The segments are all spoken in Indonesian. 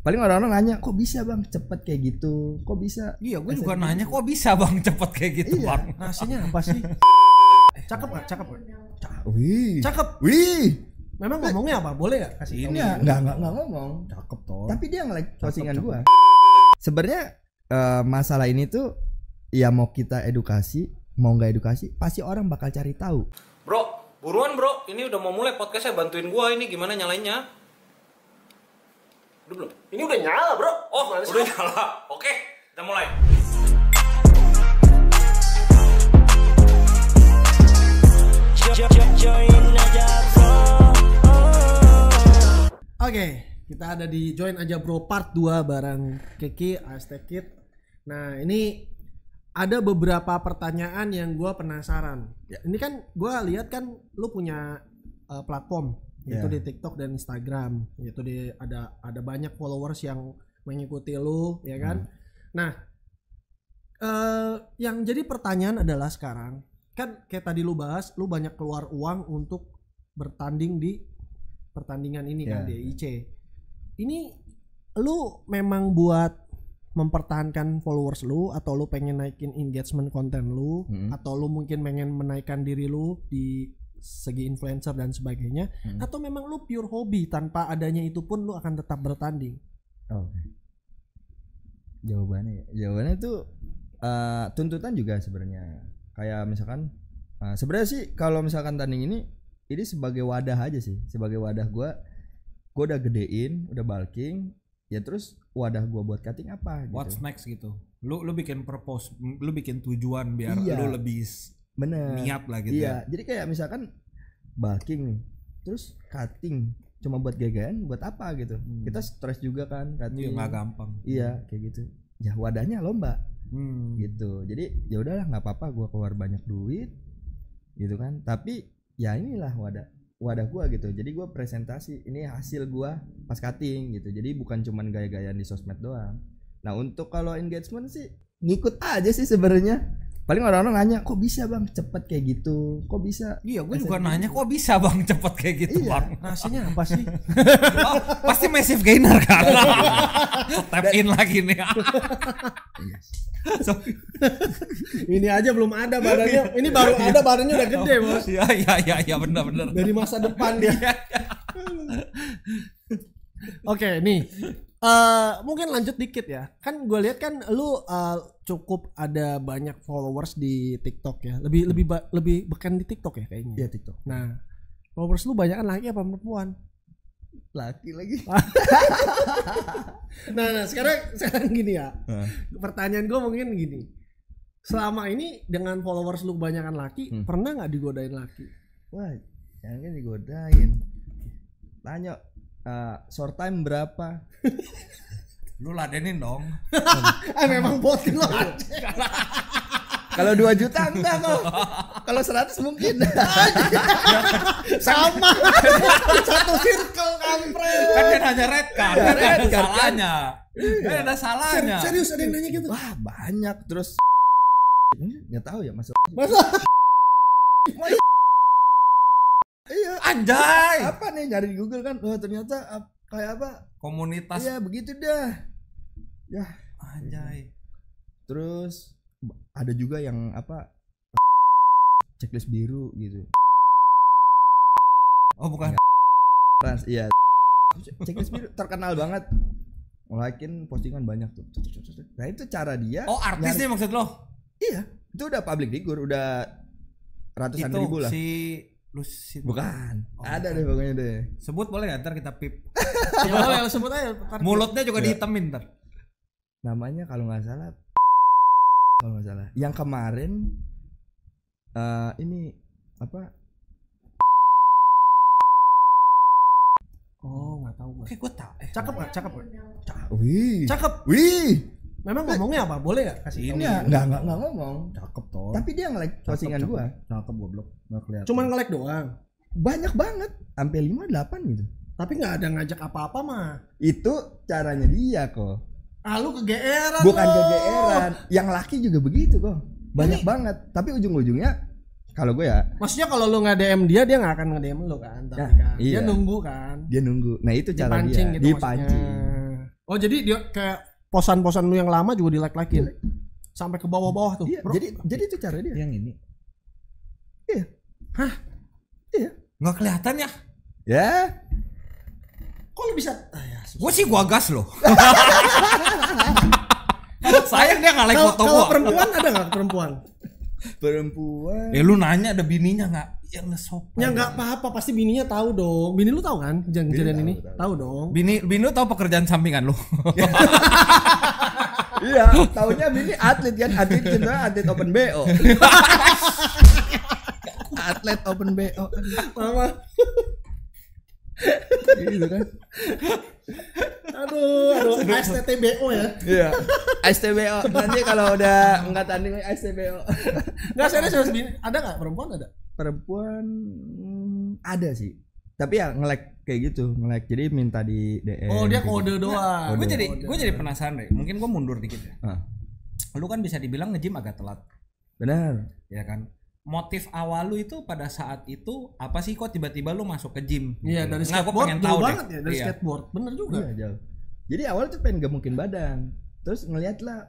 Paling orang-orang nanya, kok bisa bang cepet kayak gitu? Kok bisa? Iya, gue juga nanya kok bisa bang cepet kayak gitu bang. Rasanya apa sih? Cakep gak? Cakep gak? Wih. Cakep. Wih. Memang ngomongnya apa? Boleh gak kasih Ini enggak ngomong. Cakep toh. Tapi dia nge-like postingan gua. Sebenarnya masalah ini tuh ya mau kita edukasi, mau nggak edukasi, pasti orang bakal cari tahu. Bro, buruan bro, ini udah mau mulai podcastnya, bantuin gua ini gimana nyalainnya. Udah belum? Ini udah nyala bro. Oh, udah nyala. Oke, kita mulai. Oke, kita ada di Join Aja Bro Part 2 bareng Kiki, Aztekid. Nah ini ada beberapa pertanyaan yang gue penasaran. Ini kan gue lihat kan lu punya platform yaitu di TikTok dan Instagram, yaitu ada banyak followers yang mengikuti lu, ya kan? Nah, yang jadi pertanyaan adalah sekarang kan kayak tadi lu bahas, lu banyak keluar uang untuk bertanding di pertandingan ini kan di IC. Ini lu memang buat mempertahankan followers lu, atau lu pengen naikin engagement konten lu, atau lu mungkin pengen menaikkan diri lu di segi influencer dan sebagainya, atau memang lu pure hobi tanpa adanya itu pun lu akan tetap bertanding? Jawabannya itu tuntutan juga sebenarnya. Kayak misalkan sebenarnya sih kalau misalkan tanding ini sebagai wadah aja sih, sebagai wadah gue udah gedein, udah bulking, ya terus wadah gue buat cutting apa gitu. What's next gitu? Lu bikin purpose, lu bikin tujuan biar lu lebih niat lah gitu. Iya, jadi kayak misalkan bulking nih, terus cutting cuma buat gaya-gayaan, buat apa gitu? Kita stres juga kan cutting. Iya, nggak gampang. Iya, kayak gitu. Ya wadahnya lomba, gitu. Jadi ya udahlah, nggak apa-apa, gue keluar banyak duit, gitu kan. Tapi ya inilah wadah gua gitu. Jadi gua presentasi, ini hasil gua pas cutting gitu. Jadi bukan cuman gaya-gayaan di sosmed doang. Nah, untuk kalau engagement sih ngikut aja sih sebenarnya. Paling orang-orang nanya, kok bisa bang cepet kayak gitu? Kok bisa? Iya, gue juga nanya kok bisa bang cepet kayak gitu bang. Rasanya apa sih? Pasti massive gainer kan. Tap in lagi nih. Ini aja belum ada badannya. Ini baru ada, badannya udah gede bos. Iya benar. Dari masa depan dia. Oke nih, mungkin lanjut dikit ya. Kan gue lihat kan lu cukup ada banyak followers di TikTok ya. Lebih beken di TikTok ya kayaknya. Iya, TikTok. Nah, followers lu banyakan laki apa perempuan? Laki lagi. Nah, sekarang gini ya. Pertanyaan gue mungkin gini. Selama ini dengan followers lu banyakan laki, pernah nggak digodain laki? Wah, jangan digodain. Tanya short time berapa? Lu ladenin dong. Memang bot lu aja. Kalau 2 juta enggak kok. Kalau 100 mungkin. Sama. Satu circle kampret. Kan hanya red card. Kan ada salahnya. Kan ada salahnya. Serius ada yang nanya gitu? Wah, banyak. Terus nggak tahu ya masa. Iya. Anjay. Apa nih, nyari di Google kan? Wah, ternyata kayak apa? Komunitas. Iya, begitu dah. Ya, anjay. Terus ada juga yang apa? Checklist biru gitu. Oh, bukan. Trans, iya. Checklist biru terkenal banget. Ngelakin postingan banyak tuh. Nah, itu cara dia. Oh, artis nih maksud lo? Iya, itu udah public figure, udah ratusan ribu lah. Si Lucy. Bukan. Ada deh pokoknya deh. Sebut boleh nggak? Ntar kita pip. Ya boleh, sebut aja. Mulutnya juga dihitemin ntar. Namanya kalau nggak salah. Yang kemarin ini apa? Oh, nggak tahu. Oke, gue tahu. Cakep nggak? Wih. Cakep. Wih. Memang ngomongnya apa? Boleh nggak kasih ini? Nggak ngomong. Cakep toh. Tapi dia nge-like postingan gua. Cakep goblok. Nggak kelihatan. Cuman nge-like doang. Banyak banget, sampai 5-8 gitu. Tapi nggak ada ngajak apa-apa mah. Itu caranya dia kok. Lu kegeeran. Bukan kegeeran. Yang laki juga begitu kok. Banyak banget. Tapi ujung-ujungnya kalau gue ya. Maksudnya kalau lu nggak DM dia nggak akan nge-DM lu kan. Tapi kan. Iya. Dia nunggu kan. Dia nunggu. Nah itu cara dipancing dia. Gitu dipancing. Oh jadi dia kayak posan-posan lu yang lama juga di-like-likein sampai ke bawah-bawah tuh. Iya, Bro. jadi itu cara dia. Yang ini. Iya. Hah? Iya. Nggak kelihatan ya? Ya. Kok lu bisa? Ya, Gue sih gua gas loh. Sayang dia nggak like foto Kalau gua. perempuan ada nggak perempuan? Perempuan. Lu nanya ada bininya nggak? Ya nggak sopan. Ya nggak apa-apa, pasti bininya tahu dong. Bini lu tahu kan kejadian ini? Tahu dong. Bini lu tahu pekerjaan sampingan lu? Iya, taunya bini atlet kan, atlet open BO. Atlet open BO. Mama. Gitu kan. Aduh, STTBO ya. Iya. STBO. Nanti kalau udah enggak tanding STBO. Enggak serius bini. Ada nggak perempuan ada? Perempuan ada sih. Tapi ya nge-like kayak gitu, nge-like. Jadi minta di DM. Oh, dia gitu. kode doang. Gue jadi penasaran deh. Mungkin gue mundur dikit ya. Lu kan bisa dibilang nge-gym agak telat. Benar. Ya kan? Motif awal lu itu pada saat itu apa sih kok tiba-tiba lu masuk ke gym? Iya, dari Nggak, gua skateboard pengen jauh tahu banget deh. ya, dari Iya. skateboard. Bener juga. Iya, jauh. Jadi awal tuh pengen gemukin badan. Terus ngeliat lah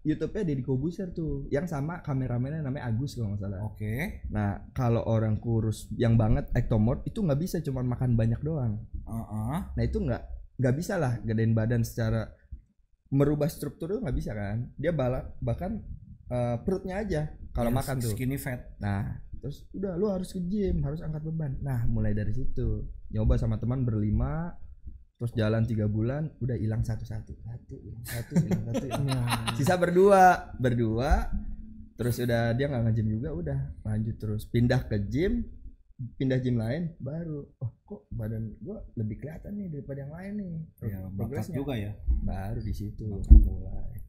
YouTube-nya Deddy Kobuser tuh, yang sama kameramennya namanya Agus kalau nggak salah. Oke. Nah kalau orang kurus yang banget ectomorph itu nggak bisa cuma makan banyak doang. Nah itu nggak bisa lah gedein badan secara merubah struktur itu nggak bisa kan. Dia bahkan perutnya aja kalau makan tuh. Skinny fat. Nah terus udah lu harus ke gym, harus angkat beban. Nah mulai dari situ nyoba sama teman berlima. Terus jalan 3 bulan udah hilang satu hilang satu sisa berdua terus udah dia nggak nge-gym juga, udah lanjut terus pindah gym lain, baru kok badan gua lebih kelihatan nih daripada yang lain nih. Ya, bakat juga ya. Baru di situ mulai.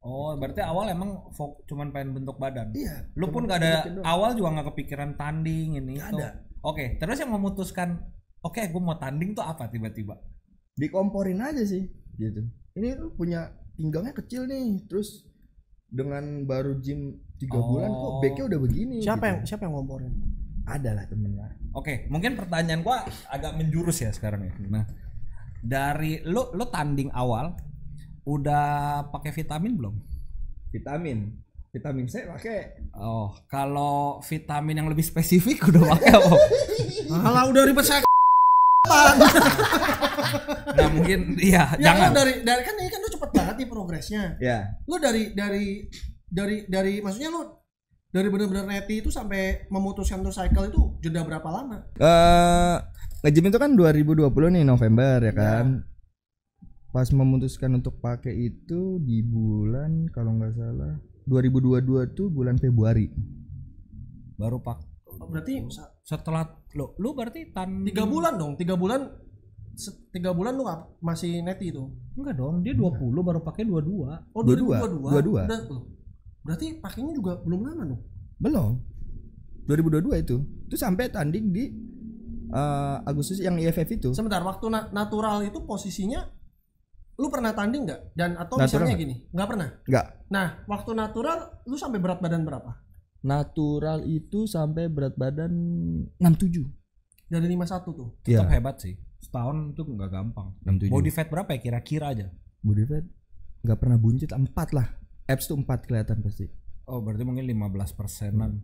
Oh, berarti awal emang cuman pengen bentuk badan. Iya. Lu pun gak ada awal juga nggak kepikiran tanding ini Gak itu. ada. Oke, terus yang memutuskan oke, gue mau tanding tuh apa tiba-tiba? Dikomporin aja sih gitu. Ini lu punya pinggangnya kecil nih, terus dengan baru gym 3 bulan kok backnya udah begini. Siapa gitu. yang ngomporin? Ada lah temen lah. Oke, mungkin pertanyaan gua agak menjurus ya sekarang ya. Nah, dari lu tanding awal udah pakai vitamin belum? Vitamin C pakai. Oh, kalau vitamin yang lebih spesifik udah pakai apa? Alah udah ribet saya. Nah, mungkin iya, Ya jangan. lu dari kan ini kan lu cepet banget nih progresnya. Ya. Lu dari maksudnya lu dari bener-bener neti itu sampai memutuskan untuk cycle itu jeda berapa lama? Nge-gym itu kan 2020 nih November ya kan. Pas memutuskan untuk pakai itu di bulan kalau nggak salah 2022 tuh bulan Februari. Baru Berarti setelah lu berarti 3 bulan dong. 3 bulan lu masih neti itu. Enggak dong, dia 20 baru pakai 22. Oh 22. Udah, berarti pakainya juga belum lama dong. Belum. 2022 itu. Itu sampai tanding di Agustus yang IFF itu. Sebentar, waktu natural itu posisinya lu pernah tanding nggak? Dan atau Natural misalnya gak? gini, nggak pernah? Nggak. Nah, waktu natural lu sampai berat badan berapa? Natural itu sampai berat badan 67. Dari 51 tuh. Tetap Iya. hebat sih. Setahun itu nggak gampang. 67. Body fat berapa ya kira-kira aja? Body fat nggak pernah buncit, 4 lah. Abs tuh 4 kelihatan pasti. Oh, berarti mungkin 15%-an.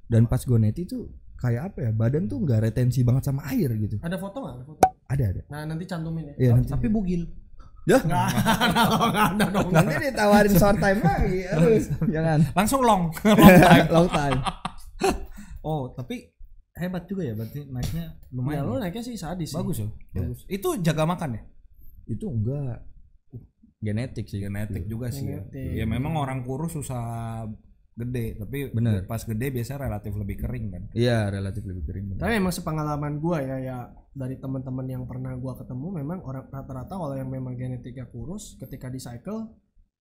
Dan pas gue neti tuh kayak apa ya, badan tuh nggak retensi banget sama air gitu. Ada foto nggak? Ada foto. Ada. Nah, nanti cantumin ya. Iya, nanti. Tapi bugil. Ya, Nggak ada dong. nanti ditawarin short time lagi. Harus. Jangan. Langsung long time. Long time. Oh, tapi hebat juga ya berarti naiknya Ya lumayan. lu naiknya sih sadis sih. Bagus loh. Ya. Bagus. Itu jaga makan ya? Itu enggak genetik sih. Genetik juga sih ya. Genetik. Ya memang orang kurus susah gede, tapi Bener. pas gede biasanya relatif lebih kering kan. Iya, relatif lebih kering. Tapi memang sepengalaman gua ya dari teman-teman yang pernah gua ketemu memang orang rata-rata kalau yang memang genetiknya kurus ketika di cycle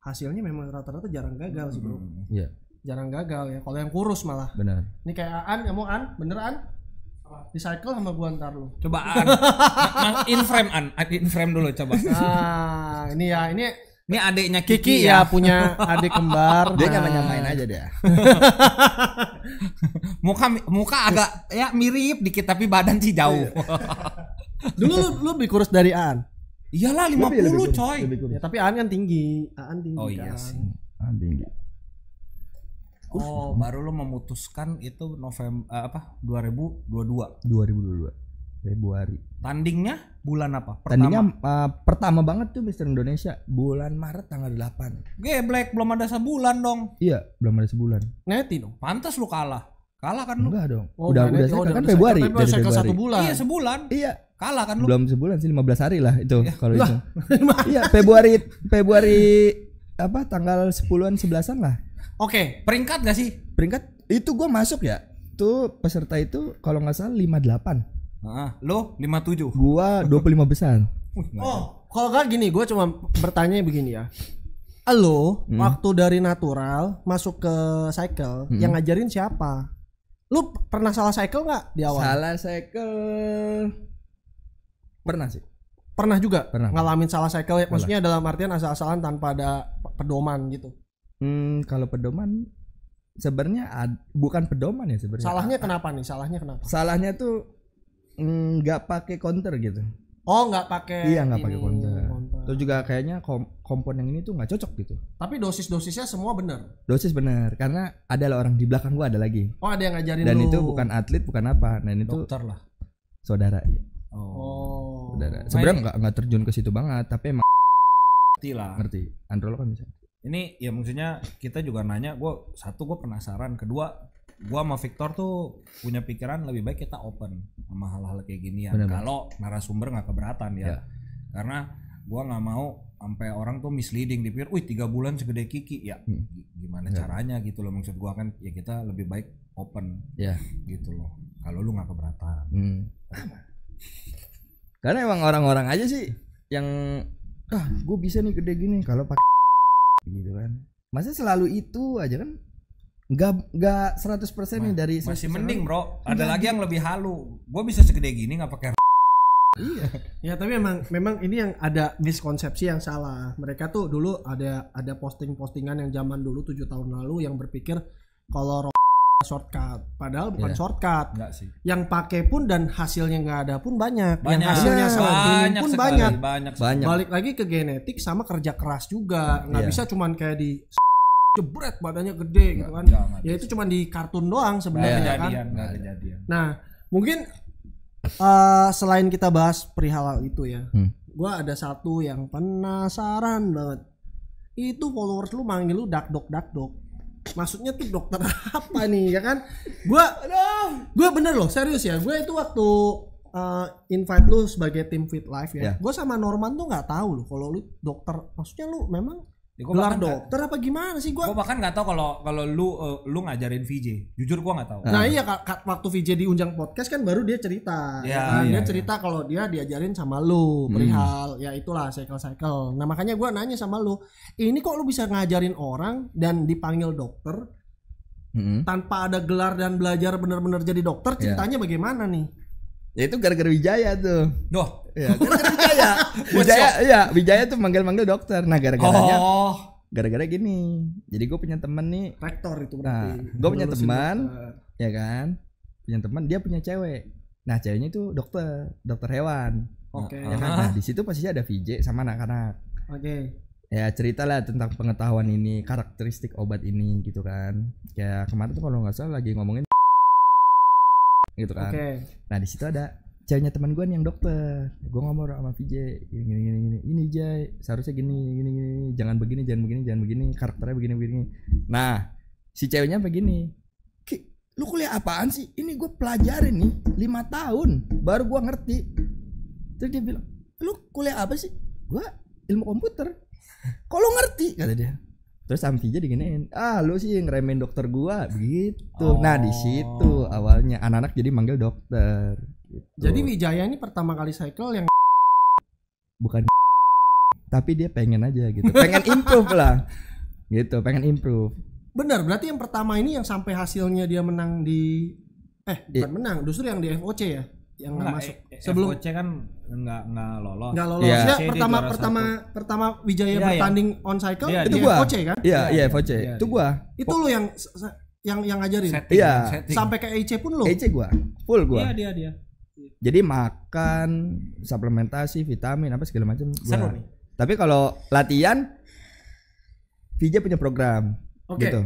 hasilnya memang rata-rata jarang gagal sih bro. Iya, Jarang gagal ya. Kalau yang kurus malah. benar. Ini kayak Aan, kamu Aan, bener Aan? Di cycle sama gua ntar lu. Cobaan. In frame dulu coba. Nah, ini ya, ini adeknya Kiki ya punya adik kembar. Dia Nah, nyamain aja deh. muka agak ya mirip dikit tapi badan sih jauh. Dulu lu lebih kurus dari Aan. Iyalah 50 coy. Ya, tapi Aan kan tinggi. Aan tinggi. Oh iya kan. sih. Tinggi. Oh, baru lo memutuskan itu November 2022. Februari. Tandingnya bulan apa? Tandingnya pertama banget tuh Mister Indonesia bulan Maret tanggal 8. Geblek, belum ada sebulan dong. Iya, belum ada sebulan. Neti dong. Pantas lu kalah. Kalah kan lu? Enggak dong. Oh, udah udah saya kan udah Februari. cycle Dari cycle Februari. 1 bulan. Iya, sebulan. Iya. Kalah kan lu? Belum sebulan sih 15 hari lah itu kalau Lah. itu. Iya, Februari apa tanggal 10-an 11-an lah. Oke. Peringkat gak sih? Peringkat itu gua masuk ya. Tuh peserta itu kalau nggak salah 58. Lo 57. Gua 25 besar. Oh, kalau gak gini, gue cuma bertanya begini ya. Lo waktu dari natural masuk ke cycle, yang ngajarin siapa? Lu pernah salah cycle nggak di awal? Salah cycle. Pernah sih. Pernah juga? Pernah. Ngalamin salah cycle ya? Maksudnya dalam artian asal-asalan tanpa ada pedoman gitu. Kalau pedoman sebenarnya bukan pedoman ya sebenarnya. Salahnya kenapa nih? Salahnya kenapa? Salahnya tuh nggak pakai counter gitu. Oh, nggak pakai. Iya, nggak pakai ini, counter. Terus juga kayaknya kompon yang ini tuh nggak cocok gitu. Tapi dosis-dosisnya semua benar. Dosis benar karena ada orang di belakang gua ada lagi. Oh, ada yang ngajarin Dan lu. itu bukan atlet, bukan apa. Nah, ini tuh Dokter lah. saudara. Oh. Saudara. Sebenarnya nggak terjun ke situ banget, tapi emang Ngerti lah. ngerti. Androl kan bisa. Ini ya maksudnya kita juga nanya, gue penasaran, kedua gue sama Victor tuh punya pikiran lebih baik kita open sama hal-hal kayak gini ya. Kalau narasumber nggak keberatan ya. Karena gue nggak mau sampai orang tuh misleading dipikir, wih 3 bulan segede Kiki ya. Gimana caranya gitu loh, maksud gue kan ya kita lebih baik open gitu loh. Kalau lu nggak keberatan. Karena emang orang-orang aja sih yang gue bisa nih gede gini kalau pakai gitu kan. Masa selalu itu aja kan? Enggak 100% nih dari masih mending, Bro. Ada Enggak, lagi yang lebih halu. Gue bisa segede gini nggak pakai. Iya. Ya tapi memang ini yang ada miskonsepsi yang salah. Mereka tuh dulu ada posting-postingan yang zaman dulu 7 tahun lalu yang berpikir kalau shortcut, padahal bukan shortcut. Enggak sih. Yang pakai pun dan hasilnya nggak ada pun banyak. Yang Banyak. hasilnya Banyak pun sekali, banyak. banyak. Balik lagi ke genetik sama kerja keras juga. Nggak bisa cuman kayak di jebret badannya gede gitu kan. Ya itu cuman di kartun doang sebenarnya kan. Nggak kejadian. Nah, mungkin selain kita bahas perihal itu ya, gua ada satu yang penasaran banget. Itu followers lu manggil lu dakdok. Maksudnya tuh dokter apa nih ya kan? Gua bener loh, serius ya. Gue itu waktu invite lu sebagai tim Fit Life ya. Gue sama Norman tuh nggak tahu loh kalau lu dokter. Maksudnya lu memang gelar dokter apa gimana sih? Gue bahkan nggak tahu kalau lu ngajarin VJ. Jujur gue nggak tahu. Nah iya waktu VJ di Unjang Podcast kan baru dia cerita. Dia cerita kalau dia diajarin sama lu perihal ya itulah cycle. Nah makanya gue nanya sama lu, ini kok lu bisa ngajarin orang dan dipanggil dokter tanpa ada gelar dan belajar benar-benar jadi dokter? Ceritanya bagaimana nih? Ya itu gara-gara Wijaya tuh. Doh. Ya, gara-gara Wijaya tuh manggil-manggil dokter. Nah, gara-gara gini. Jadi gue punya temen nih. Rektor itu berarti. Nah, gue punya teman, ya kan? Punya teman, dia punya cewek. Nah, ceweknya itu dokter hewan. Oke. Ya kan? Nah, di situ posisinya ada VJ sama anak-anak. Oke. Ya ceritalah tentang pengetahuan ini, karakteristik obat ini gitu kan. Kayak kemarin tuh kalau nggak salah lagi ngomongin gitu kan. Nah di situ ada ceweknya teman gue nih yang dokter. Gue ngomong sama VJ gini. Ini Jay, seharusnya gini. Jangan begini. Karakternya begini. Nah si ceweknya begini. Ki, lu kuliah apaan sih? Ini gue pelajarin nih 5 tahun baru gue ngerti. Terus dia bilang, lu kuliah apa sih? Gue ilmu komputer. Kok lu ngerti? Kata dia. Terus sama VJ diginiin, lu sih ngeremehin dokter gua begitu. Nah di situ awalnya anak-anak jadi manggil dokter. Gitu. Jadi Wijaya ini pertama kali cycle yang bukan, tapi dia pengen aja gitu, pengen improve lah, gitu, pengen improve. Benar, berarti yang pertama ini yang sampai hasilnya dia menang di, bukan menang, justru yang di FOC ya, yang nggak masuk. Sebelum FOC kan nggak lolos. Nggak lolos. Ya, pertama Wijaya bertanding on cycle itu di gua. FOC kan? Iya, FOC. Itu gua. Itu lu yang ngajarin. Iya. Sampai ke EC pun lu. EC gua. Full gua. Iya dia. Jadi makan, suplementasi, vitamin apa segala macam. Seru nih. Tapi kalau latihan VJ punya program. Oke. Gitu.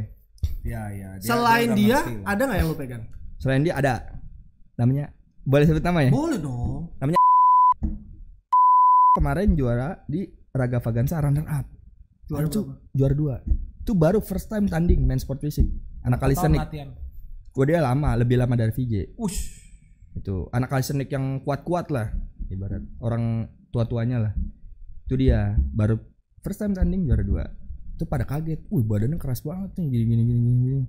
Ya. Selain dia ngerti. ada nggak yang lu pegang? Selain dia ada namanya, boleh sebut nama ya? Boleh dong. Kemarin juara di Raga Vagansa runner up. Juara 2. Itu baru first time tanding main sport fisik. Anak kalistenik. Gua dia lama, lebih lama dari VJ. Itu anak kalistenik yang kuat-kuat lah, ibarat orang tua-tuanya lah. Itu dia baru first time tanding juara 2. Itu pada kaget. Badannya keras banget nih gini.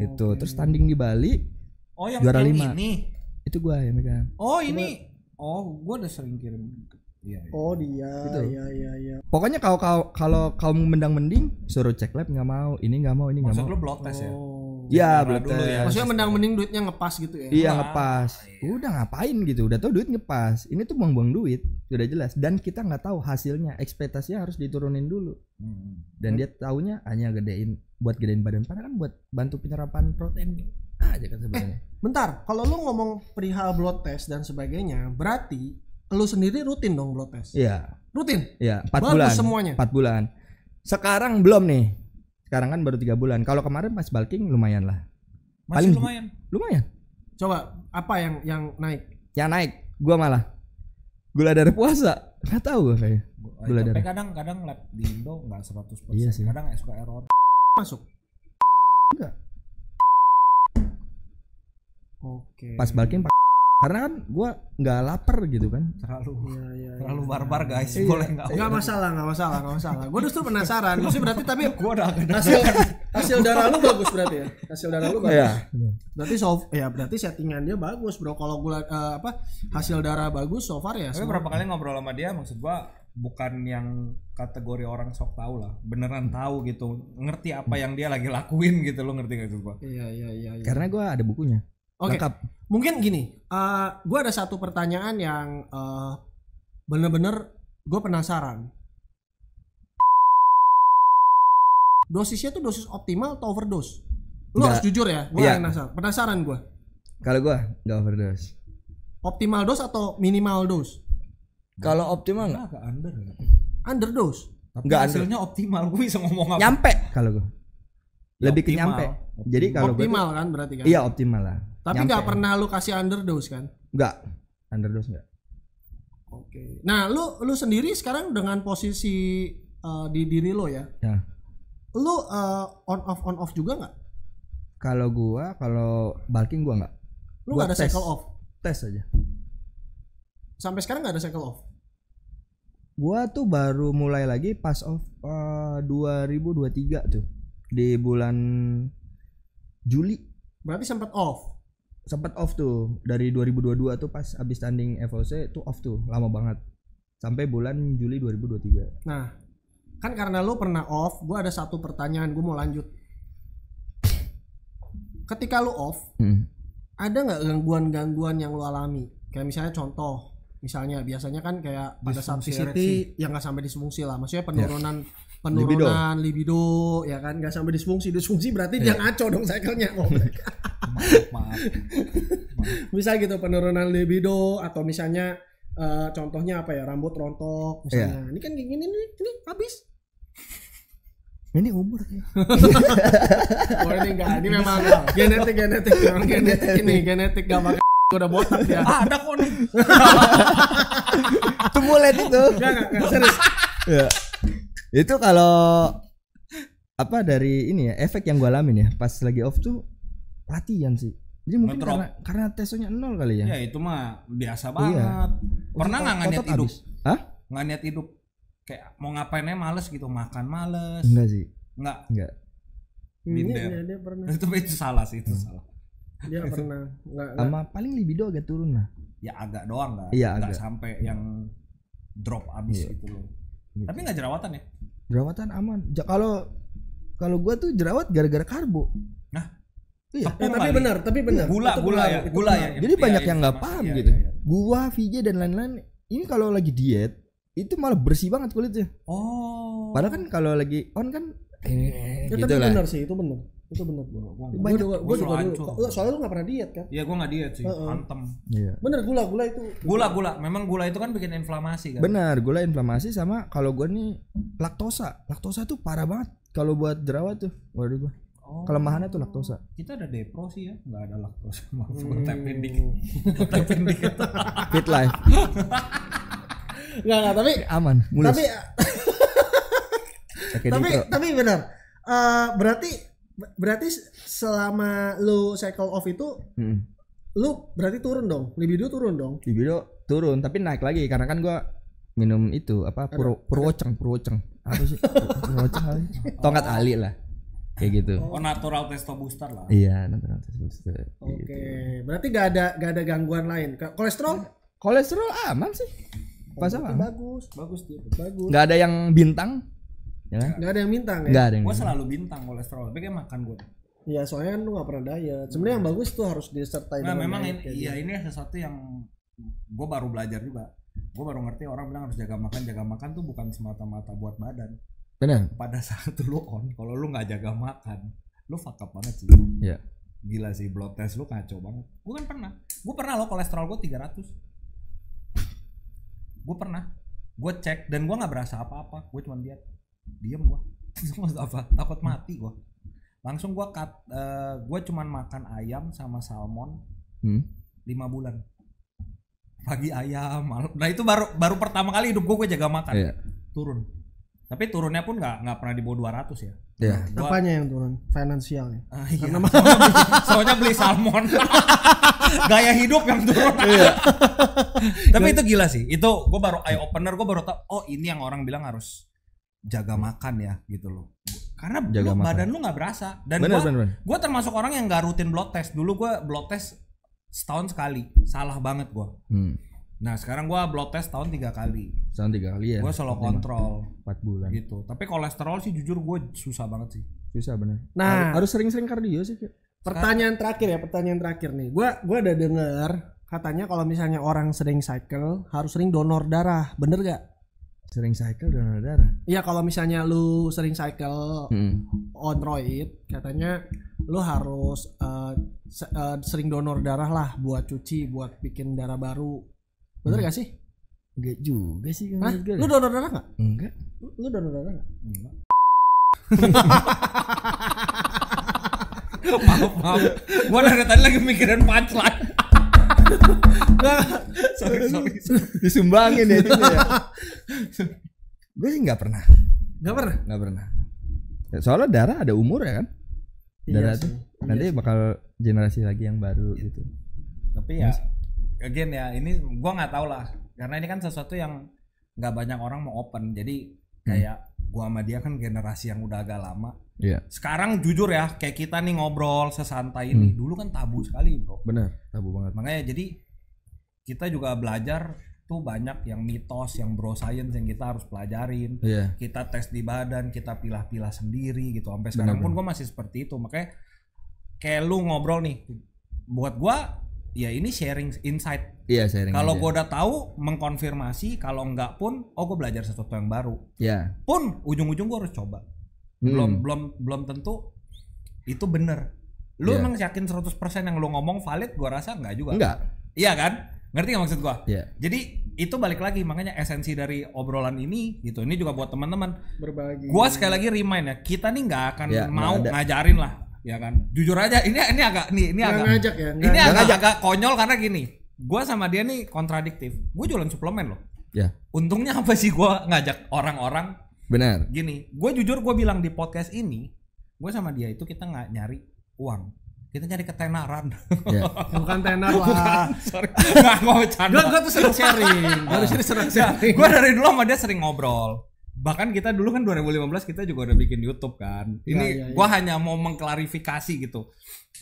Itu terus tanding di Bali. Oh, yang juara 5. Ini. Itu gua yang megang. Oh, ini. Oh, gua udah sering kirim. Iya. Oh dia, gitu. Iya. Pokoknya kalau kaum mendang-mending suruh cek lab nggak mau, ini nggak mau, ini nggak mau. Maksud lu blood test ya? Iya, blood blood test. Maksudnya mendang-mending duitnya ngepas gitu ya? Iya ngepas. Udah ngapain gitu? Udah tahu duit ngepas. Ini tuh buang-buang duit, sudah jelas. Dan kita nggak tahu hasilnya. Ekspektasinya harus diturunin dulu. Dan dia taunya hanya buat gedein badan. Padahal kan buat bantu penyerapan protein aja kan sebenarnya. Bentar, kalau lu ngomong perihal blood test dan sebagainya, berarti lu sendiri rutin dong blood test? Iya. Rutin? Iya, 4 Bagus bulan. semuanya? 4 bulan. Sekarang belum nih. Sekarang kan baru 3 bulan. Kalau kemarin pas bulking lumayan lah. Masih Paling lumayan. Coba apa yang naik? Yang naik gua malah gula darah puasa. Enggak tahu gua kayak. Gula darah. Tapi kadang lab di Indo enggak 100%. Iya sih. Kadang suka error. Masuk? Enggak. Oke. Pas bulking karena kan gua nggak lapar gitu kan. Terlalu barbar guys. Iya. Boleh enggak? Enggak masalah. Gue justru penasaran. Maksudnya berarti tapi Gua udah agak hasil darah lu bagus berarti ya. Hasil darah lu bagus. Iya. Berarti berarti settingan dia bagus, Bro. Kalau hasil darah bagus so far ya. Tapi berapa kali ngobrol sama dia, maksud gua bukan yang kategori orang sok tahu lah. Beneran tahu gitu. Ngerti apa yang dia lagi lakuin gitu, lo ngerti gak gua? Iya. Karena gua ada bukunya. Oke. Lengkap. Mungkin gini, gue ada satu pertanyaan yang bener-bener gue penasaran. Dosisnya tuh dosis optimal atau overdose? Lu harus jujur ya, gue penasaran gue. Kalau gua nggak overdose. Optimal dose atau minimal dose? Kalau optimal nggak? Agak under. Underdose. Tapi Nggak hasilnya optimal. Gue bisa ngomong apa? Nyampe kalau gua. Lebih ke Optimal. nyampe. Jadi kalau Optimal kan berarti kan? Iya optimal lah. Tapi nggak pernah lu kasih underdose kan? Nggak. Underdose nggak. Oke. Nah, lu sendiri sekarang dengan posisi di diri lo ya. Ya. Lu on off juga nggak? Kalau bulking gua nggak. Lu nggak ada cycle off? Tes aja. Sampai sekarang nggak ada cycle off? Gua tuh baru mulai lagi pas off 2023 tuh di bulan Juli. Berarti sempat off. Sempat off tuh dari 2022 tuh pas abis tanding FOC tuh off tuh lama banget sampai bulan Juli 2023. Nah, kan karena lu pernah off, gua ada satu pertanyaan, gua mau lanjut. Ketika lu off, ada nggak gangguan-gangguan yang lu alami? Kayak misalnya contoh, biasanya kan kayak pada saat PCT yang nggak sampai disfungsi lah, maksudnya penurunan libido ya kan, nggak sampai disfungsi berarti dia ngaco dong cycle-nya. Maaf. Bisa gitu penurunan libido atau misalnya contohnya apa ya, rambut rontok misalnya. Ini kan gini ini habis. Ini umur ya. Oh ini enggak, ini memang genetik genetik gak pakai udah botak ya. Ada kok nih. Tumulet itu. Enggak serius. Ya. Itu kalau apa dari ini ya, efek yang gue alamin ya pas lagi off tuh latihan sih. Jadi mungkin karena testonya 0 kali ya. Ya itu mah biasa banget. Pernah nggak niat hidup? Hah? Nggak niat hidup. Kayak mau ngapainnya males gitu, makan males. Enggak sih. Enggak. Dia pernah. Itu salah sih, itu salah. Dia pernah. Enggak. Sama paling libido agak turun lah. Ya agak doang kan. Iya, enggak agak. sampai yang drop abis gitu loh. Gitu. Tapi nggak jerawatan ya? Jerawatan aman. Kalau gua tuh jerawat gara-gara karbo. Nah, iya. Tapi benar. Gula ya. Jadi banyak yang nggak paham gitu. Iya. Gua, VJ dan lain-lain. Ini kalau lagi diet itu malah bersih banget kulitnya. Oh. Padahal kan kalau lagi on kan Ya, gitu tapi lah. benar sih, itu benar. Itu benar bro. Gue juga dulu. Soalnya lu nggak pernah diet kan? Iya gue nggak diet sih, antem. Iya. Bener gula itu. Gula. Memang gula itu kan bikin inflamasi kan. Benar, gula inflamasi sama kalau gue nih laktosa. Laktosa tuh parah banget kalau buat jerawat tuh. Waduh gue. Kelemahannya tuh laktosa. Kita ada depro sih ya, nggak ada laktosa. Maaf gue tapin dikit. Fit life. Nggak tapi aman. Mulus. Tapi benar. Berarti selama lu cycle off itu lu berarti turun dong. Libido turun dong. Libido turun tapi naik lagi karena kan gua minum itu apa purwoceng. Apa sih? Purwoceng. Tongkat Ali lah. Kayak gitu. Oh, natural testo booster lah. Iya, natural testo booster. Oke. Gitu. Berarti gak ada gangguan lain. Kolesterol aman sih. Pas apa? Bagus dia. Bagus. Gak ada yang bintang. Ya kan? Gak ada yang bintang ya? Gak ada yang gue selalu bintang kolesterol, tapi kayak makan gue. Iya soalnya kan lu gak pernah diet. Sebenarnya yang bagus tuh harus disertai. Nah memang ini sesuatu yang gue baru belajar juga. Gue baru ngerti orang bilang harus jaga makan tuh bukan semata-mata buat badan. Benar. Pada saat lu kalau lu nggak jaga makan, lu fuck up banget sih. Iya. Gila sih, blood test lu kacau banget. Gue pernah lo kolesterol gue 300. Gue pernah. Gue cek dan gue nggak berasa apa-apa. Gue cuma diem gue. Apa? Takut mati gue. Langsung gue gue cuma makan ayam sama salmon 5 bulan. Pagi ayam, malam. Nah itu baru pertama kali hidup gue jaga makan. Iya. Turun. Tapi turunnya pun nggak pernah di bawah 200 ya. Iya. Apanya yang turun? Finansialnya. Iya. Soalnya beli salmon. Gaya hidup yang turun. Iya. Tapi itu gila sih. Itu gue baru eye opener, gue baru tau. Oh ini yang orang bilang harus jaga makan ya gitu loh. Karena badan lu nggak berasa. Dan gue termasuk orang yang nggak rutin blood test. Dulu gue blood test setahun sekali. Salah banget gue. Nah sekarang gue blood test tahun 3 kali. Tahun 3 kali ya. Gue selalu kontrol 4 bulan gitu. Tapi kolesterol sih jujur gue susah banget sih. Susah bener. Nah harus sering-sering kardio sih. Pertanyaan terakhir nih. Gue ada dengar katanya kalau misalnya orang sering cycle harus sering donor darah. Bener gak? Sering cycle donor darah? Iya kalau misalnya lu sering cycle on roid katanya lu harus sering donor darah lah buat cuci, buat bikin darah baru. Bener gak sih? Enggak juga sih. Hah? Lu donor darah gak? Enggak. Lu donor darah gak? Enggak. Maaf. Gua dari tadi lagi mikirin punchline. sorry. Disumbangin ya itu ya. Gue sih nggak pernah. Nggak pernah. Soalnya darah ada umur ya kan. Darah tuh nanti bakal generasi lagi yang baru gitu. Tapi ya, again ya ini gue nggak tahu lah. Karena ini kan sesuatu yang nggak banyak orang mau open. Jadi kayak gua sama dia kan generasi yang udah agak lama. Iya. Sekarang jujur ya, kayak kita nih ngobrol sesantai ini, dulu kan tabu sekali, bro. Bener, tabu banget. Makanya jadi kita juga belajar tuh banyak yang mitos, yang bro science yang kita harus pelajarin. Iya. Kita tes di badan, kita pilah-pilah sendiri gitu. Sampai sekarang pun gua masih seperti itu. Makanya kayak lu ngobrol nih, buat gua ya ini sharing insight. Iya, sharing. Kalau gue udah tahu mengkonfirmasi, kalau enggak pun gue belajar sesuatu yang baru. Iya. Pun ujung-ujung gue harus coba. Belum tentu itu bener. Lu emang yakin 100% yang lu ngomong valid? Gue rasa enggak juga. Enggak. Iya kan? Ngerti gak maksud gue? Iya. Jadi itu balik lagi, makanya esensi dari obrolan ini gitu. Ini juga buat teman-teman. Berbagi. Gue sekali lagi remind ya, kita nih nggak akan mau ngajarin lah. Ya kan, jujur aja ini agak ngajak ya. Ini agak konyol karena gini, gue sama dia nih kontradiktif. Gue jualan suplemen loh. Ya. Untungnya apa sih gue ngajak orang-orang? Benar. Gini, gue jujur gue bilang di podcast ini, gue sama dia itu kita nggak nyari uang, kita nyari ketenaran. Ya. Bukan tenar lah. Sorry, nggak mau bercanda. Gue tuh sering sharing. Gue dari dulu sama dia sering ngobrol. Bahkan kita dulu kan 2015 kita juga udah bikin YouTube kan. Ini gua hanya mau mengklarifikasi gitu.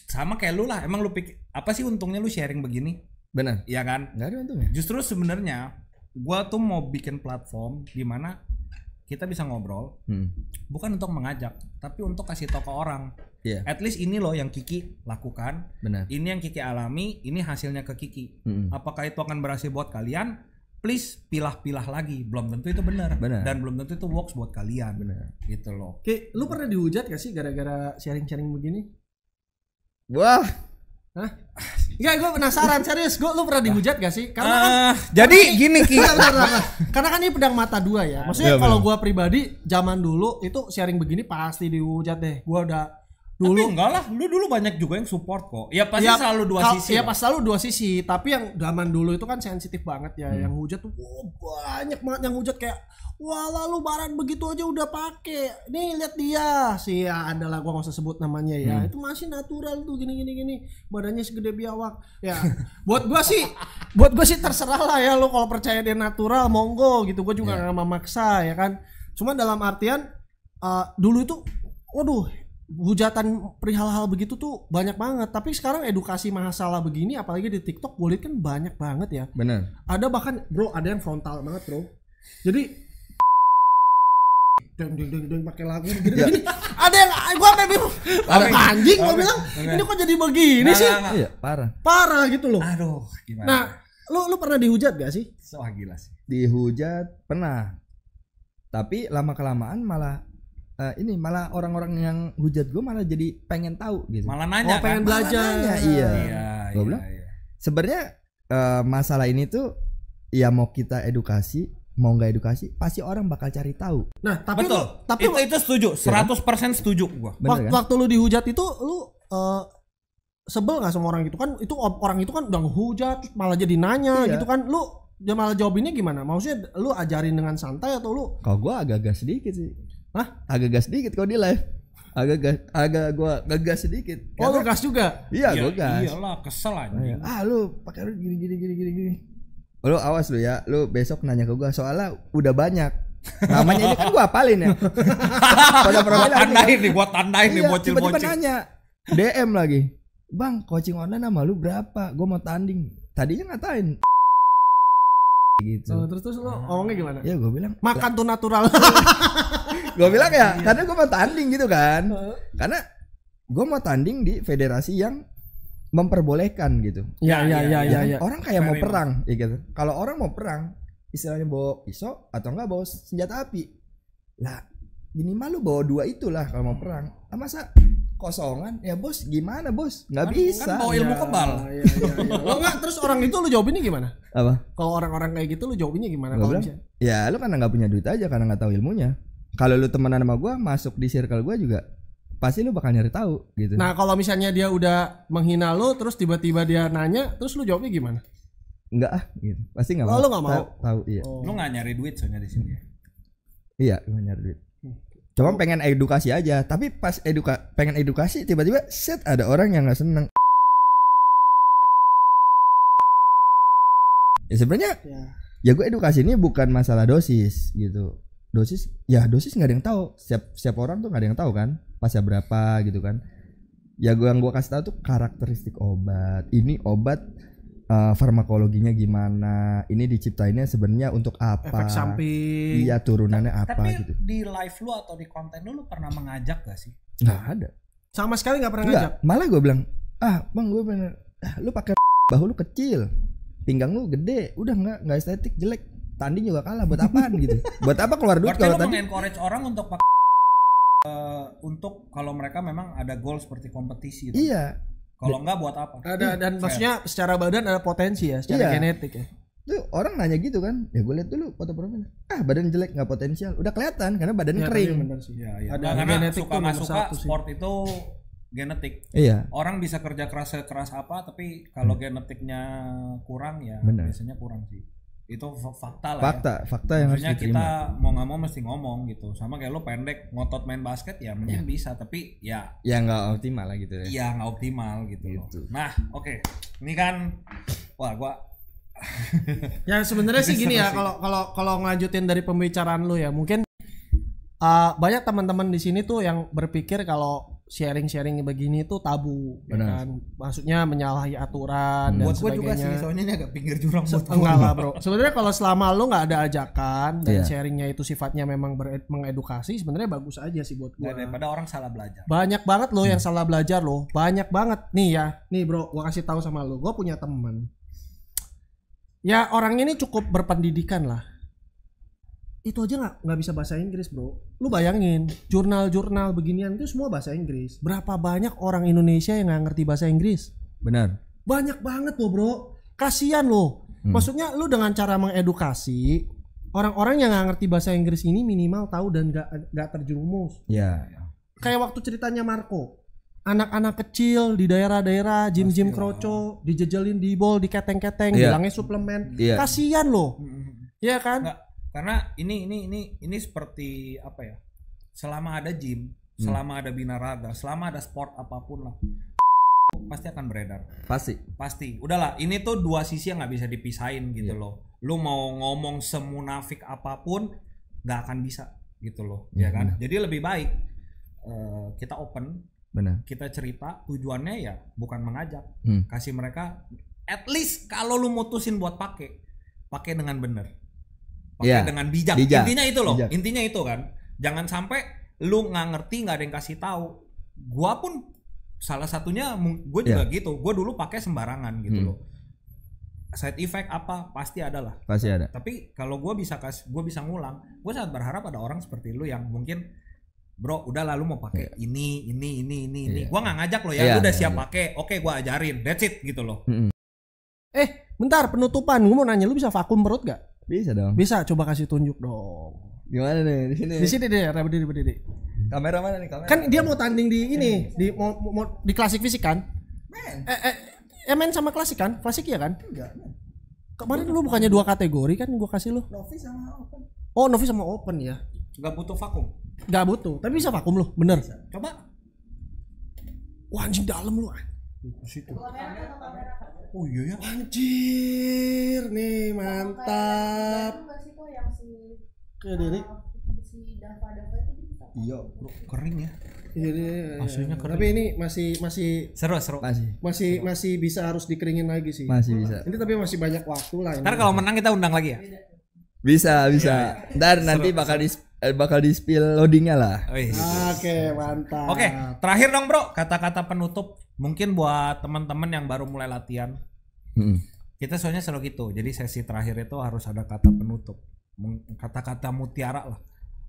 Sama kayak lu lah, emang lu pikir apa sih untungnya lu sharing begini? Benar. Iya kan? Enggak ada untungnya. Justru sebenarnya gua tuh mau bikin platform di mana kita bisa ngobrol. Bukan untuk mengajak, tapi untuk kasih tahu ke orang. Yeah. At least ini loh yang Kiki lakukan. Benar. Ini yang Kiki alami, ini hasilnya ke Kiki. Apakah itu akan berhasil buat kalian? please pilah-pilah lagi, belum tentu itu benar dan belum tentu itu works buat kalian. Benar. Gitu loh. Oke, lu pernah dihujat gak sih gara-gara sharing-sharing begini? Wah, Hah? Enggak, gue penasaran serius. Lu pernah dihujat gak sih? Karena jadi gini Ki. Karena kan ini pedang mata dua ya. Maksudnya kalau gue pribadi zaman dulu itu sharing begini pasti dihujat deh. Gue udah dulu. Tapi enggak lah, lu dulu banyak juga yang support kok. Ya pasti selalu dua sisi. Ya pasti selalu dua sisi. Tapi yang zaman dulu itu kan sensitif banget ya. Yang hujat tuh banyak banget yang hujat kayak, wah lalu Baran begitu aja udah pakai. Nih lihat dia sih ya, adalah gua nggak usah sebut namanya ya. Itu masih natural tuh gini. Badannya segede biawak. Ya, buat gua sih terserah lah ya, lu kalau percaya dia natural monggo gitu. Gua juga nggak memaksa ya kan. Cuma dalam artian dulu itu waduh, hujatan perihal hal begitu tuh banyak banget. Tapi sekarang edukasi masalah begini apalagi di TikTok gue lihat kan banyak banget ya. benar. Ada bahkan bro, ada yang frontal banget bro. Jadi deng pakai lagu gitu. Ada yang gua sampai bingung. Anjing gua bilang, ini kok jadi begini sih? Iya, parah. Parah gitu loh. Aduh, gimana? Nah, lu pernah dihujat gak sih? Wah gila sih. Dihujat pernah. Tapi lama kelamaan malah malah orang-orang yang hujat gue malah jadi pengen tahu gitu. Malah nanya pengen belajar. Iya. Gue bilang sebenarnya masalah ini tuh ya mau kita edukasi mau nggak edukasi pasti orang bakal cari tahu. Nah, tapi betul. Tapi itu setuju, 100% setuju gua. Bener, kan? Waktu lu dihujat itu lu sebel nggak sama orang gitu kan? Itu orang itu kan udah ngehujat malah jadi nanya gitu kan? Lu malah jawabinnya gimana? Maksudnya lu ajarin dengan santai atau lu? Kalau gua agak gas sedikit sih. Hah? Agak gas sedikit kalau di live. Agak gua ngegas sedikit. Oh, lu gas juga? Iya, gua gas. Iyalah, kesel anjing. Lu pakai lu gini. Lu awas lu ya, lu besok nanya ke gua soalnya udah banyak. Namanya ini kan gua hafalin ya. Gua tandain nih bocil-bocil. Tiba-tiba nanya DM lagi. Bang, coaching online sama lu berapa? Gua mau tanding. Tadinya ngatain gitu. Terus lu ngomongnya gimana? Ya gua bilang makan tuh natural. Gua bilang ya, karena gua mau tanding gitu kan. Karena gua mau tanding di federasi yang memperbolehkan gitu. Ya. Orang kayak mau perang, ya gitu. Kalau orang mau perang, istilahnya bawa pisau atau enggak bawa senjata api. Lah, minimal lu bawa dua itulah kalau mau perang. Masa kosongan? Ya bos, gimana bos? Nggak bisa. Kan bawa ilmu kebal. Lo enggak, terus orang itu lu jawabinnya gimana? Apa? Kalau orang-orang kayak gitu lu jawabinnya gimana? Kalau bilang, ya lu karena nggak punya duit aja, karena nggak tahu ilmunya. Kalau lu temenan sama gua, masuk di circle gua juga pasti lu bakal nyari tahu gitu. Nah, kalau misalnya dia udah menghina lu terus tiba-tiba dia nanya, terus lu jawabnya gimana? Enggak gitu. Pasti enggak mau. Lu enggak mau. Tahu iya. Lu enggak nyari duit soalnya di sini. Iya, enggak nyari duit. Cuma pengen edukasi aja, tapi pas pengen edukasi tiba-tiba set ada orang yang enggak seneng. Ya sebenarnya ya gue edukasi ini bukan masalah dosis gitu. Dosis nggak ada yang tahu. Setiap orang tuh nggak ada yang tahu kan pasnya berapa gitu kan. Ya yang gue kasih tahu tuh karakteristik obat. Ini obat farmakologinya gimana, ini diciptainnya sebenarnya untuk apa, efek samping, iya turunannya apa tapi gitu. Di live lu atau di konten lu pernah mengajak gak sih? Nggak ada, sama sekali nggak pernah ngajak. Malah gue bilang bang gue bener lu pakai bahu lu kecil, pinggang lu gede, udah nggak estetik, jelek, tanding juga kalah, buat apaan gitu, buat apa keluar duit kalau tadi. Berarti lu mengencourage orang untuk pakai untuk kalau mereka memang ada goal seperti kompetisi gitu. Iya. Kalau enggak buat apa? Ada dan maksudnya secara badan ada potensi ya, secara genetik ya. Tuh orang nanya gitu kan, ya gue lihat dulu foto profil. Badan jelek nggak potensial, udah kelihatan karena badannya kering. Iya. Ada genetik suka nggak suka sport itu genetik. Iya. Orang bisa kerja keras apa, tapi kalau genetiknya kurang ya biasanya kurang sih. Itu fakta lah. Fakta yang harus diterima. Kita mau nggak mau mesti ngomong gitu. Sama kayak lo pendek ngotot main basket ya mungkin bisa, tapi ya nggak optimal lah gitu ya. Iya nggak optimal gitu loh. Nah oke. Ini kan gua ya sebenarnya sih gini ya, kalau ngelanjutin dari pembicaraan lu ya, mungkin banyak teman-teman di sini tuh yang berpikir kalau sharing begini tuh tabu, ya kan? Maksudnya menyalahi aturan dan buat sebagainya. Buat gue juga sih, soalnya ini agak pinggir jurang buat enggak lah bro. Sebenarnya kalau selama lu nggak ada ajakan dan sharingnya itu sifatnya memang mengedukasi, sebenarnya bagus aja sih buat gue. Daripada orang salah belajar. Banyak banget loh yang salah belajar loh, banyak banget nih ya. Nih bro, gue kasih tahu sama lu, gue punya teman. Ya orang ini cukup berpendidikan lah. Itu aja nggak bisa bahasa Inggris bro. Lu bayangin jurnal-jurnal beginian itu semua bahasa Inggris. Berapa banyak orang Indonesia yang nggak ngerti bahasa Inggris? Benar. Banyak banget loh bro. Kasian loh. Maksudnya lu dengan cara mengedukasi orang-orang yang nggak ngerti bahasa Inggris ini minimal tahu dan nggak terjerumus. Iya. Kayak waktu ceritanya Marco. Anak-anak kecil di daerah-daerah gym-gym kroco dijejelin di bol, diketeng-keteng, bilangnya suplemen. Kasian loh. Iya kan? Nggak, karena ini seperti apa ya? Selama ada gym, selama ada binaraga, selama ada sport apapun lah, pasti akan beredar. Pasti. Udahlah, ini tuh dua sisi yang nggak bisa dipisahin gitu loh. Lu mau ngomong semunafik apapun, nggak akan bisa gitu loh, ya kan? Jadi lebih baik kita open. Benar. Kita cerita tujuannya ya bukan mengajak, kasih mereka at least kalau lu mutusin buat pakai dengan bener, pakai dengan bijak. Intinya itu loh, intinya itu kan. Jangan sampai lu nggak ngerti, nggak ada yang kasih tahu. Gua pun salah satunya, gue juga gitu. Gue dulu pakai sembarangan gitu loh. Side effect apa pasti ada lah. Pasti ada. Tapi kalau gue bisa ngulang, gue sangat berharap ada orang seperti lu yang mungkin bro udah lalu mau pakai ini. Gua nggak ngajak lo ya, udah siap pakai, oke gua ajarin, that's it gitu loh. Bentar penutupan, gua mau nanya, lu bisa vakum perut gak? Bisa dong. Bisa, coba kasih tunjuk dong. Gimana nih di sini? Di sini deh, berdiri. Kamera mana nih kamera? Kan dia mau tanding di ini, mau di klasik fisik kan? Men sama klasik kan? Klasik ya kan? Enggak. Kemarin lu bukannya 2 kategori kan gua kasih lu? Novice sama open. Oh, novice sama open ya. Gak butuh vakum. Gak butuh, tapi bisa vakum lu, bener. Coba. Wah anjing dalam lu. Situ. Oh iya ya. Anjir, nih mantap. Kayak diri. Iya, kering ya. Iya. Aslinya kering. Tapi ini masih seru. masih bisa harus dikeringin lagi sih. Masih bisa. Ini tapi masih banyak waktu lah. Ntar kalau menang kita undang lagi ya. Bisa. Ntar nanti bakal di spill loadingnya lah. Oke, mantap. Oke, terakhir dong bro, kata-kata penutup mungkin buat teman-teman yang baru mulai latihan. Kita soalnya selalu gitu, jadi sesi terakhir itu harus ada kata penutup, kata-kata mutiara lah.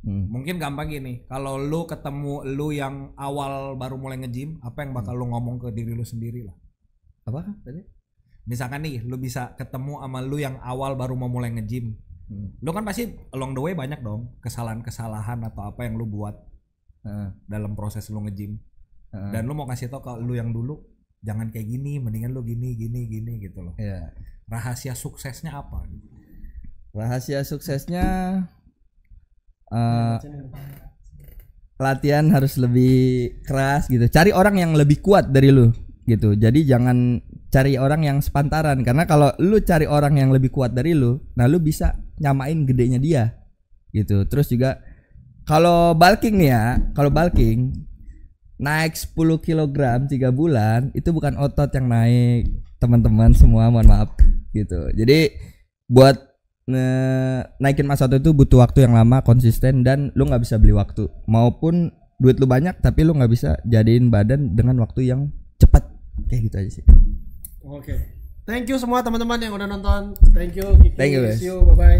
Mungkin gampang gini, kalau lu ketemu lu yang awal baru mulai nge-gym, apa yang bakal lu ngomong ke diri lu sendiri lah? Apa tadi? Misalkan nih, lu bisa ketemu sama lu yang awal baru mau mulai nge-gym. Lu kan pasti along the way banyak dong kesalahan atau apa yang lu buat dalam proses lu nge-gym. Dan lu mau kasih tau ke lu yang dulu, jangan kayak gini, mendingan lu gini gitu loh. Rahasia suksesnya apa? Rahasia suksesnya latihan harus lebih keras gitu. Cari orang yang lebih kuat dari lu gitu. Jadi jangan cari orang yang sepantaran, karena kalau lu cari orang yang lebih kuat dari lu, nah lu bisa nyamain gedenya dia gitu. Terus juga kalau bulking nih ya, kalau bulking naik 10 kg 3 bulan itu bukan otot yang naik, teman-teman semua, mohon maaf gitu. Jadi buat naikin massa otot itu butuh waktu yang lama, konsisten, dan lu nggak bisa beli waktu. Maupun duit lu banyak tapi lu nggak bisa jadiin badan dengan waktu yang cepat. Kayak gitu aja sih. Oke. Thank you semua teman-teman yang udah nonton. Thank you Kiki. Thank you guys. See you, bye bye.